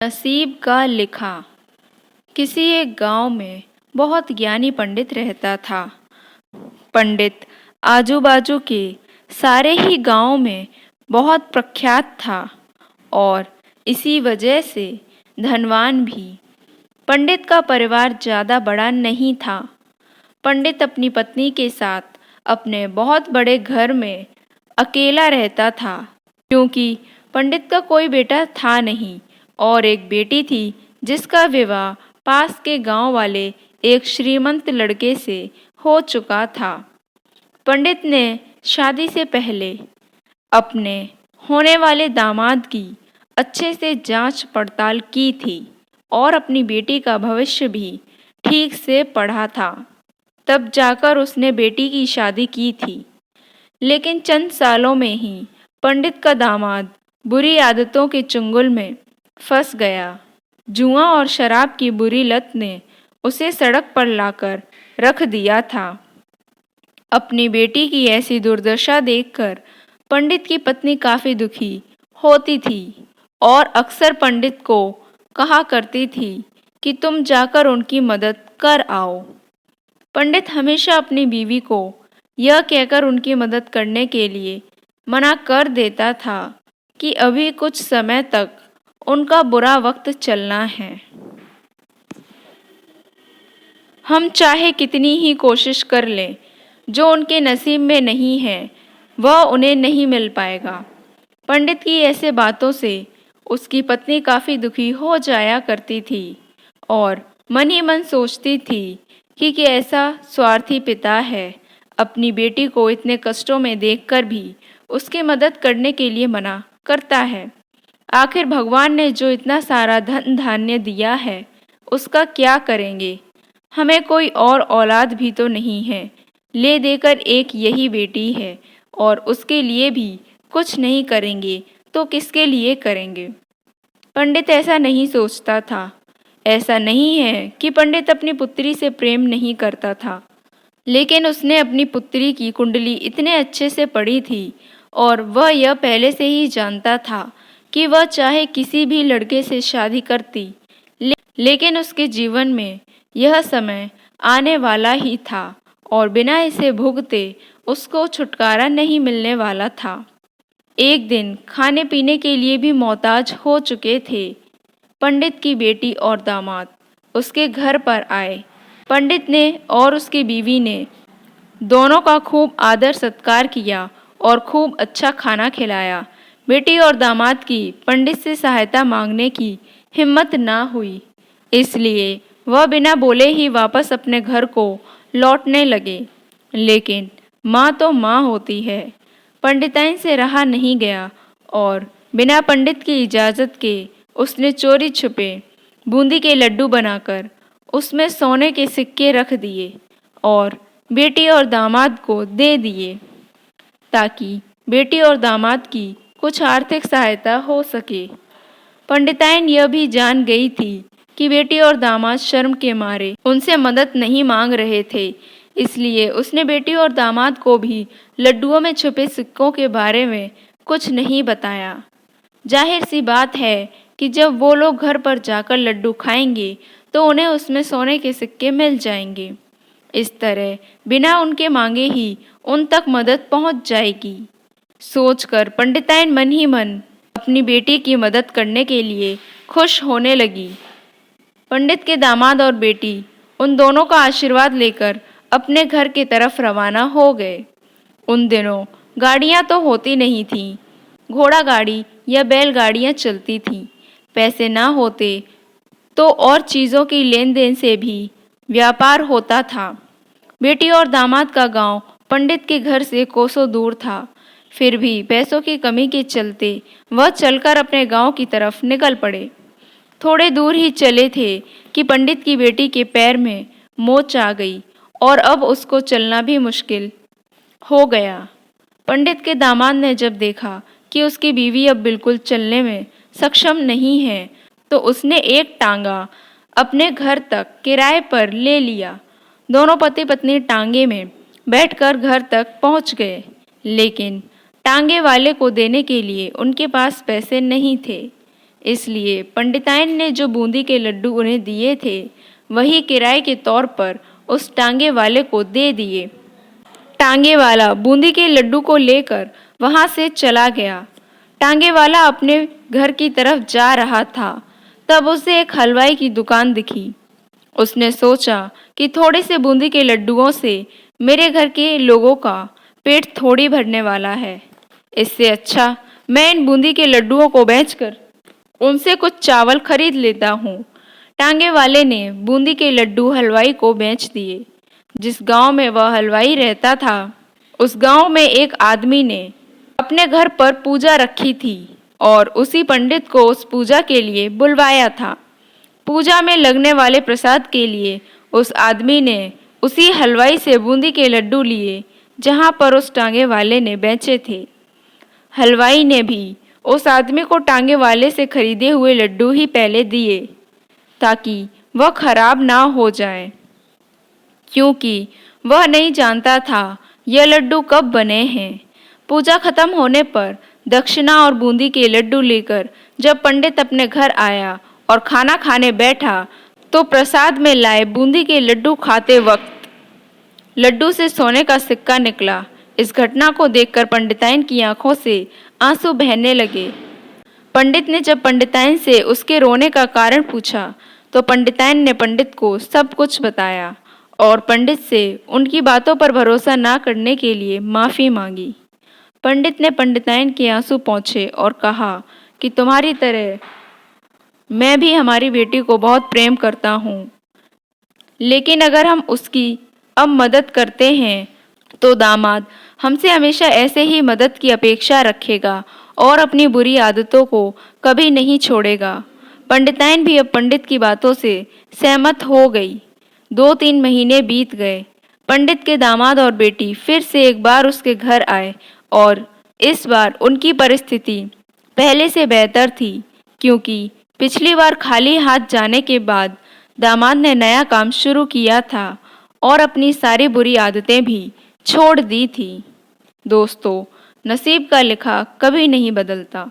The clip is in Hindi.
नसीब का लिखा। किसी एक गांव में बहुत ज्ञानी पंडित रहता था। पंडित आजू बाजू के सारे ही गांव में बहुत प्रख्यात था और इसी वजह से धनवान भी। पंडित का परिवार ज़्यादा बड़ा नहीं था। पंडित अपनी पत्नी के साथ अपने बहुत बड़े घर में अकेला रहता था, क्योंकि पंडित का कोई बेटा था नहीं और एक बेटी थी जिसका विवाह पास के गांव वाले एक श्रीमंत लड़के से हो चुका था। पंडित ने शादी से पहले अपने होने वाले दामाद की अच्छे से जांच पड़ताल की थी और अपनी बेटी का भविष्य भी ठीक से पढ़ा था। तब जाकर उसने बेटी की शादी की थी। लेकिन चंद सालों में ही पंडित का दामाद बुरी आदतों के चंगुल में फंस गया। जुआ और शराब की बुरी लत ने उसे सड़क पर लाकर रख दिया था। अपनी बेटी की ऐसी दुर्दशा देखकर पंडित की पत्नी काफ़ी दुखी होती थी और अक्सर पंडित को कहा करती थी कि तुम जाकर उनकी मदद कर आओ। पंडित हमेशा अपनी बीवी को यह कहकर उनकी मदद करने के लिए मना कर देता था कि अभी कुछ समय तक उनका बुरा वक्त चलना है। हम चाहे कितनी ही कोशिश कर लें, जो उनके नसीब में नहीं है वह उन्हें नहीं मिल पाएगा। पंडित की ऐसे बातों से उसकी पत्नी काफ़ी दुखी हो जाया करती थी और मन ही मन सोचती थी कि ऐसा स्वार्थी पिता है, अपनी बेटी को इतने कष्टों में देखकर भी उसकी मदद करने के लिए मना करता है। आखिर भगवान ने जो इतना सारा धन धान्य दिया है उसका क्या करेंगे। हमें कोई और औलाद भी तो नहीं है, ले देकर एक यही बेटी है और उसके लिए भी कुछ नहीं करेंगे तो किसके लिए करेंगे। पंडित ऐसा नहीं सोचता था। ऐसा नहीं है कि पंडित अपनी पुत्री से प्रेम नहीं करता था, लेकिन उसने अपनी पुत्री की कुंडली इतने अच्छे से पढ़ी थी और वह यह पहले से ही जानता था कि वह चाहे किसी भी लड़के से शादी करती, लेकिन उसके जीवन में यह समय आने वाला ही था और बिना इसे भुगते उसको छुटकारा नहीं मिलने वाला था। एक दिन खाने पीने के लिए भी मोहताज हो चुके थे। पंडित की बेटी और दामाद उसके घर पर आए। पंडित ने और उसकी बीवी ने दोनों का खूब आदर सत्कार किया और खूब अच्छा खाना खिलाया। बेटी और दामाद की पंडित से सहायता मांगने की हिम्मत ना हुई, इसलिए वह बिना बोले ही वापस अपने घर को लौटने लगे। लेकिन माँ तो माँ होती है। पंडिताइन से रहा नहीं गया और बिना पंडित की इजाज़त के उसने चोरी छुपे बूंदी के लड्डू बनाकर उसमें सोने के सिक्के रख दिए और बेटी और दामाद को दे दिए, ताकि बेटी और दामाद की कुछ आर्थिक सहायता हो सके। पंडिताइन यह भी जान गई थी कि बेटी और दामाद शर्म के मारे उनसे मदद नहीं मांग रहे थे, इसलिए उसने बेटी और दामाद को भी लड्डुओं में छुपे सिक्कों के बारे में कुछ नहीं बताया। जाहिर सी बात है कि जब वो लोग घर पर जाकर लड्डू खाएंगे तो उन्हें उसमें सोने के सिक्के मिल जाएंगे। इस तरह बिना उनके मांगे ही उन तक मदद पहुंच जाएगी। सोचकर पंडिताइन मन ही मन अपनी बेटी की मदद करने के लिए खुश होने लगी। पंडित के दामाद और बेटी उन दोनों का आशीर्वाद लेकर अपने घर की तरफ रवाना हो गए। उन दिनों गाड़ियां तो होती नहीं थीं, घोड़ा गाड़ी या बैलगाड़ियां चलती थीं। पैसे ना होते तो और चीज़ों की लेन देन से भी व्यापार होता था। बेटी और दामाद का गांव पंडित के घर से कोसों दूर था, फिर भी पैसों की कमी के चलते वह चलकर अपने गांव की तरफ निकल पड़े। थोड़े दूर ही चले थे कि पंडित की बेटी के पैर में मोच आ गई और अब उसको चलना भी मुश्किल हो गया। पंडित के दामाद ने जब देखा कि उसकी बीवी अब बिल्कुल चलने में सक्षम नहीं है, तो उसने एक टांगा अपने घर तक किराए पर ले लिया। दोनों पति पत्नी टांगे में बैठकर घर तक पहुंच गए, लेकिन टांगे वाले को देने के लिए उनके पास पैसे नहीं थे। इसलिए पंडिताइन ने जो बूंदी के लड्डू उन्हें दिए थे वही किराए के तौर पर उस टांगे वाले को दे दिए। टांगे वाला बूंदी के लड्डू को लेकर वहां से चला गया। टांगे वाला अपने घर की तरफ जा रहा था, तब उसे एक हलवाई की दुकान दिखी। उसने सोचा कि थोड़े से बूंदी के लड्डुओं से मेरे घर के लोगों का पेट थोड़ी भरने वाला है। इससे अच्छा मैं इन बूंदी के लड्डुओं को बेचकर उनसे कुछ चावल खरीद लेता हूँ। टांगे वाले ने बूंदी के लड्डू हलवाई को बेच दिए। जिस गांव में वह हलवाई रहता था, उस गांव में एक आदमी ने अपने घर पर पूजा रखी थी और उसी पंडित को उस पूजा के लिए बुलवाया था। पूजा में लगने वाले प्रसाद के लिए उस आदमी ने उसी हलवाई से बूंदी के लड्डू लिए जहां पर उस टांगे वाले ने बेचे थे। हलवाई ने भी उस आदमी को टांगे वाले से खरीदे हुए लड्डू ही पहले दिए ताकि वह खराब ना हो जाए, क्योंकि वह नहीं जानता था यह लड्डू कब बने हैं। पूजा खत्म होने पर दक्षिणा और बूंदी के लड्डू लेकर जब पंडित अपने घर आया और खाना खाने बैठा तो प्रसाद में लाए बूंदी के लड्डू खाते वक्त लड्डू से सोने का सिक्का निकला। इस घटना को देखकर पंडिताइन की आंखों से आंसू बहने लगे। पंडित ने जब पंडिताइन से उसके रोने का कारण पूछा तो पंडिताइन ने पंडित को सब कुछ बताया और पंडित से उनकी बातों पर भरोसा ना करने के लिए माफ़ी मांगी। पंडित ने पंडिताइन के आंसू पोंछे और कहा कि तुम्हारी तरह मैं भी हमारी बेटी को बहुत प्रेम करता हूँ, लेकिन अगर हम उसकी अब मदद करते हैं तो दामाद हमसे हमेशा ऐसे ही मदद की अपेक्षा रखेगा और अपनी बुरी आदतों को कभी नहीं छोड़ेगा। पंडिताइन भी अब पंडित की बातों से सहमत हो गई। 2-3 महीने बीत गए। पंडित के दामाद और बेटी फिर से एक बार उसके घर आए और इस बार उनकी परिस्थिति पहले से बेहतर थी, क्योंकि पिछली बार खाली हाथ जाने के बाद दामाद ने नया काम शुरू किया था और अपनी सारी बुरी आदतें भी छोड़ दी थी। दोस्तों, नसीब का लिखा कभी नहीं बदलता।